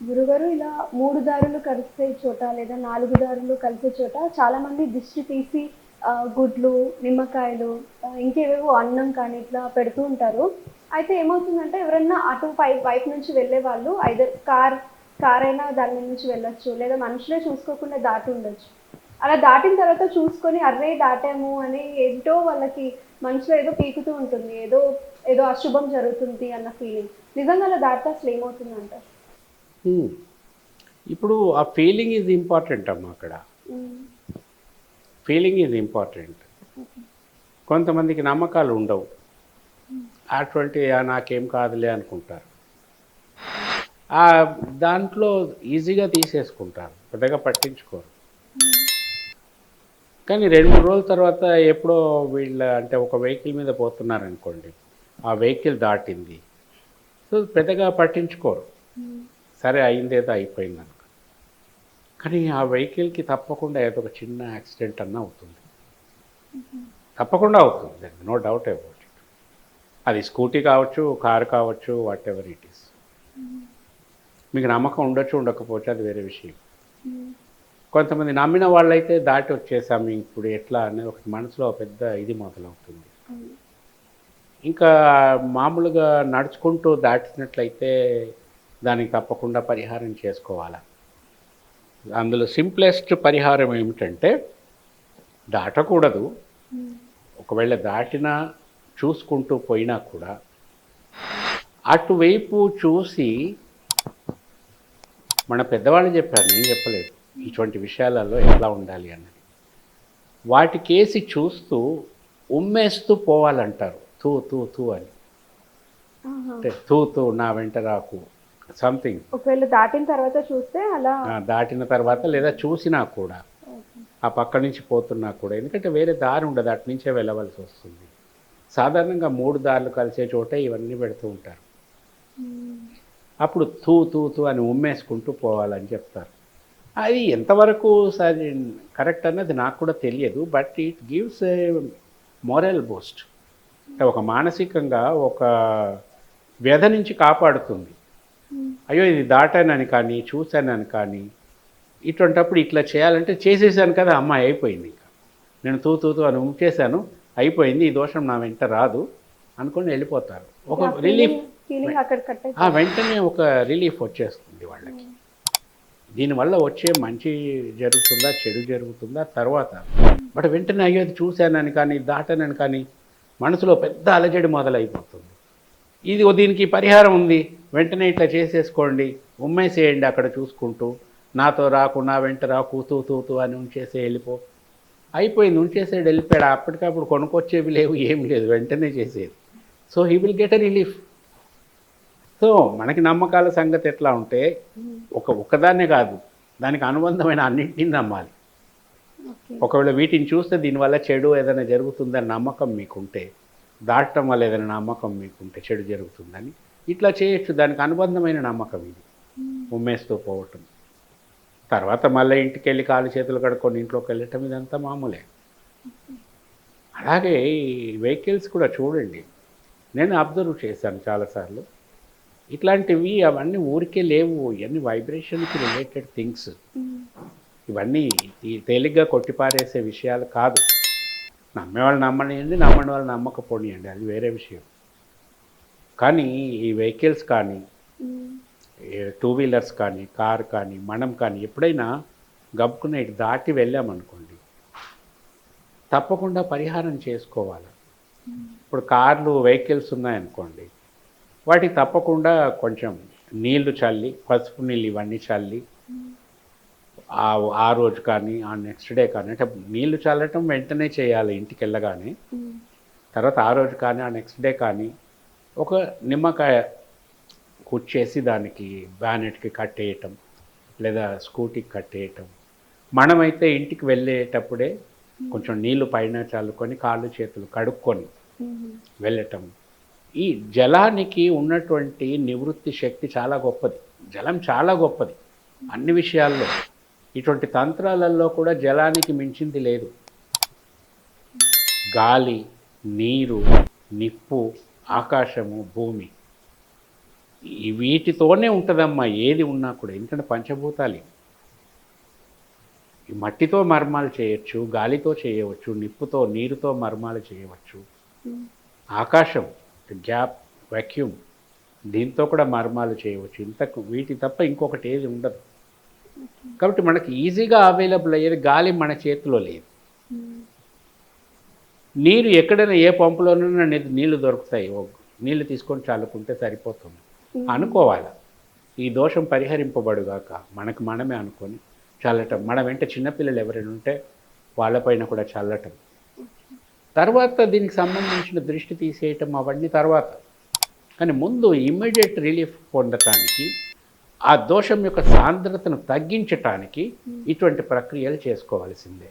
గురుగారు ఇలా 3 దారులు కలిసే చోట లేదా 4 దారులు కలిసే చోట చాలామంది దిష్టి తీసి గుడ్లు, నిమ్మకాయలు ఇంకేవేవో అన్నం కానీ ఇట్లా పెడుతూ ఉంటారు. అయితే ఏమవుతుందంటే ఎవరన్నా అటు వైపు నుంచి వెళ్ళేవాళ్ళు ఐదర్ కారైనా దాని నుంచి వెళ్ళొచ్చు. లేదా మనుషులే చూసుకోకుండా దాటి ఉండొచ్చు. అలా దాటిన తర్వాత చూసుకొని అర్రే! దాటాము అని ఏంటో వాళ్ళకి మనసులో ఏదో పీకుతూ ఉంటుంది. ఏదో ఏదో అశుభం జరుగుతుంది అన్న ఫీలింగ్. నిజంగా అలా దాటితే అసలు ఏమవుతుందంటారు? హ్మ్. ఇప్పుడు ఆ ఫీలింగ్ ఈజ్ ఇంపార్టెంట్ అమ్మా అక్కడ. హ్మ్. Feeling is important. ఓకే. కొంతమందికి నమ్మకాలు ఉండవు. అటువంటి నాకేం కాదులే అనుకుంటారు. దాంట్లో ఈజీగా తీసేసుకుంటారు. పెద్దగా పట్టించుకోరు. కానీ 2, 3 రోజుల తర్వాత ఎప్పుడో అంటే ఒక వెహికల్ మీద పోతున్నారనుకోండి. ఆ వెహికల్ దాటింది. సో పెద్దగా పట్టించుకోరు. హ్మ్. సరే అయిందేదో అయిపోయిందనుకో. కానీ ఆ వెహికల్‌కి తప్పకుండా ఏదో ఒక చిన్న యాక్సిడెంట్ అన్నా అవుతుంది. తప్పకుండా అవుతుంది. There is no doubt about it. అది స్కూటీ కావచ్చు, కారు కావచ్చు, వాటెవర్ ఇట్ ఈస్. మీకు నమ్మకం ఉండొచ్చు, ఉండకపోవచ్చు అది వేరే విషయం. హ్మ్. కొంతమంది నమ్మిన వాళ్ళైతే దాటి వచ్చేసాము ఇప్పుడు ఎట్లా అనేది ఒక మనసులో పెద్ద ఇది మొదలవుతుంది. అవును. ఇంకా మామూలుగా నడుచుకుంటూ దాటినట్లయితే దానికి తప్పకుండా పరిహారం చేసుకోవాలా. అందులో సింప్లెస్ట్ పరిహారం ఏమిటంటే దాటకూడదు. హ్మ్. ఒకవేళ దాటినా చూసుకుంటూ పోయినా కూడా అటువైపు చూసి మన పెద్దవాళ్ళు చెప్పారు, నేను చెప్పలేదు. ఇటువంటి విషయాలలో ఎట్లా ఉండాలి అన్నది. వాటికేసి చూస్తూ ఉమ్మేస్తూ పోవాలంటారు. తూ తూ తూ అని. ఆహా! అంటే తూ తూ నా వెంట రాకు సంథింగ్. ఒకవేళ దాటిన తర్వాత చూస్తే అలా దాటిన తర్వాత లేదా చూసినా కూడా ఓకే. ఆ పక్క నుంచి పోతున్నా కూడా ఎందుకంటే వేరే దారి ఉండదు, అటు నుంచే వెళ్ళవలసి వస్తుంది. సాధారణంగా 3 దారులు కలిసే చోట ఇవన్నీ పెడుతూ ఉంటారు. హ్మ్. అప్పుడు తూ తూ తూ అని ఉమ్మేసుకుంటూ పోవాలని చెప్తారు. అది ఎంతవరకు కరెక్ట్ అన్నది నాకు కూడా తెలియదు. But it gives a moral Boost. అంటే ఒక మానసికంగా ఒక వ్యధ నుంచి కాపాడుతుంది. హ్మ్. అయ్యో ఇది దాటానని కానీ, చూశానని కానీ, ఇటువంటప్పుడు ఇట్లా చేయాలంటే చేసేసాను కదా అమ్మాయి అయిపోయింది ఇంకా. నేను తూ తూ తూ అని ఉంచేశాను, అయిపోయింది, ఈ దోషం నా వెంట రాదు అనుకొని వెళ్ళిపోతారు. ఒక అంటే ఆ రిలీఫ్ ఫీలింగ్ అక్కడ కట్ అయిపోతుంది. వెంటనే ఒక రిలీఫ్ వచ్చేస్తుంది వాళ్ళకి. హ్మ్. దీనివల్ల వచ్చే మంచి జరుగుతుందా, చెడు జరుగుతుందా తర్వాత. బట్ వెంటనే అయ్యో అది చూశానని కానీ, దాటానని కానీ మనసులో పెద్ద అలజడి మొదలైపోతుంది. దీనికి పరిహారం ఉంది. వెంటనే ఇట్లా చేసేసుకోండి, ఉమ్మేసేయండి అక్కడ చూసుకుంటూ. నాతో రాకు, నా వెంట రాకు, తూ తూ తూ అని ఉంచేసి వెళ్ళిపో. అయిపోయింది, ఉంచేసాడు వెళ్ళిపోయాడు. అప్పటికప్పుడు కొనుక్కొచ్చేవి లేవు, ఏం లేదు, వెంటనే చేసేది. So he will get a relief. So మనకి నమ్మకాల సంగతి ఎట్లా ఉంటే హ్మ్. ఒక్కదాన్నే కాదు, దానికి అనుబంధమైన అన్నింటినీ నమ్మాలి. ఓకే. ఒకవేళ వీటిని చూస్తే దీనివల్ల చెడు ఏదైనా జరుగుతుందని నమ్మకం మీకుంటే, దాటడం వల్ల ఏదైనా నమ్మకం మీకుంటే చెడు జరుగుతుందని ఇట్లా చేయొచ్చు. దానికి అనుబంధమైన నమ్మకం ఇది. హ్మ్. ఉమ్మేస్తూ పోవటం. తర్వాత మళ్ళీ ఇంటికెళ్ళి కాళ్ళు చేతులు కడుక్కొని ఇంట్లోకి వెళ్ళటం ఇదంతా మామూలే. అలాగే ఈ వెహికల్స్ కూడా చూడండి. నేను అబ్జర్వ్ చేశాను చాలాసార్లు. ఇట్లాంటివి అవన్నీ ఊరికే లేవు. ఇవన్నీ వైబ్రేషన్‌కి రిలేటెడ్ థింగ్స్. హ్మ్. ఇవన్నీ తేలిగ్గా కొట్టిపారేసే విషయాలు కాదు. నమ్మేవాళ్ళు నమ్మనియండి, నమ్మని వాళ్ళు నమ్మకపోనియండి, అది వేరే విషయం. కానీ ఈ వెహికల్స్ కానీ, హ్మ్. టూ వీలర్స్ కానీ, కార్ కానీ, మనం కానీ ఎప్పుడైనా గబుక్కున ఇటు దాటి వెళ్ళామనుకోండి, తప్పకుండా పరిహారం చేసుకోవాలి. హ్మ్. ఇప్పుడు కార్లు, వెహికల్స్ ఉన్నాయనుకోండి, వాటికి తప్పకుండా కొంచెం నీళ్లు చల్లి, పసుపు నీళ్ళు ఇవన్నీ చల్లి, హ్మ్. ఆ రోజు కానీ, ఆ నెక్స్ట్ డే కానీ, అంటే నీళ్లు చల్లటం వెంటనే చేయాలి ఇంటికెళ్ళగానే. హ్మ్. తర్వాత ఆ రోజు కానీ, ఆ నెక్స్ట్ డే కానీ, ఒక నిమ్మకాయ కుచ్చేసి దానికి బ్యానెట్‌కి కట్టేయటం, లేదా స్కూటీకి కట్టేయటం. మనమైతే ఇంటికి వెళ్ళేటప్పుడే కొంచెం నీళ్లు పైన చల్లుకొని, కాళ్ళు చేతులు కడుక్కొని హుహు. వెళ్ళటం. ఈ జలానికి ఉన్నటువంటి నివృత్తి శక్తి చాలా గొప్పది. జలం చాలా గొప్పది అన్ని విషయాల్లో. ఇటువంటి తంత్రాలలో కూడా జలానికి మించింది లేదు. గాలి, నీరు, నిప్పు, ఆకాశము, భూమి. ఈ వీటితోనే ఉంటుందమ్మా ఏది ఉన్నా కూడా. ఎందుకంటే పంచభూతాలు ఈ మట్టితో మర్మాలు చేయొచ్చు, గాలితో చేయవచ్చు, నిప్పుతో నీరుతో మర్మాలు చేయవచ్చు, ఆకాశం గ్యాప్ వాక్యూమ్ దీంతో కూడా మర్మాలు చేయవచ్చు. ఇంతకు వీటి తప్ప ఇంకొకటి ఏది ఉండదు. కాబట్టి మనకి ఈజీగా అవైలబుల్ అయ్యేది గాలి మన చేతిలో లేదు. నీరు ఎక్కడైనా ఏ పంపులోనైనా నీళ్లు దొరుకుతాయి. నీళ్లు తీసుకొని చల్లుకుంటే సరిపోతుంది అనుకోవాలి. ఈ దోషం పరిహరింపబడుగాక మనకు మనమే అనుకొని చల్లటం. మన వెంట చిన్నపిల్లలు ఎవరైనా ఉంటే వాళ్ళపైన కూడా చల్లటం. తర్వాత దీనికి సంబంధించిన దృష్టి తీసేయటం అవన్నీ తర్వాత. కానీ ముందు ఇమ్మీడియట్ రిలీఫ్ పొందటానికి, ఆ దోషం యొక్క సాంద్రతను తగ్గించటానికి ఇటువంటి ప్రక్రియలు చేసుకోవాల్సిందే.